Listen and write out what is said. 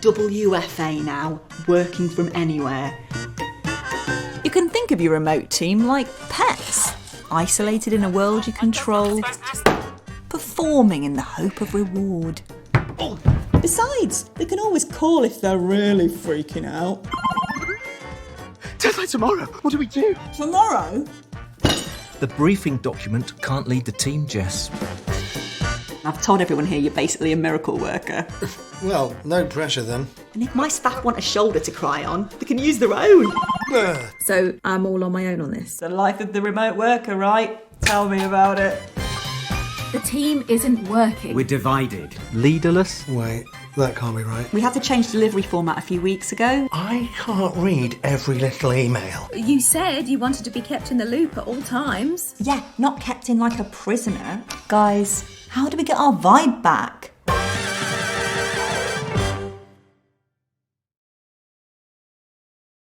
WFA now, working from anywhere. You can think of your remote team like pets, isolated in a world you control, performing in the hope of reward. Besides, they can always call if they're really freaking out. Deadline tomorrow. What do we do? Tomorrow? The briefing document can't lead the team, Jess. I've told everyone here you're basically a miracle worker. Well, no pressure then. And if my staff want a shoulder to cry on, they can use their own. So I'm all on my own on this. It's the life of the remote worker, right? Tell me about it. The team isn't working. We're divided. Leaderless? Wait, that can't be right. We had to change delivery format a few weeks ago. I can't read every little email. You said you wanted to be kept in the loop at all times. Yeah, not kept in like a prisoner. Guys, how do we get our vibe back?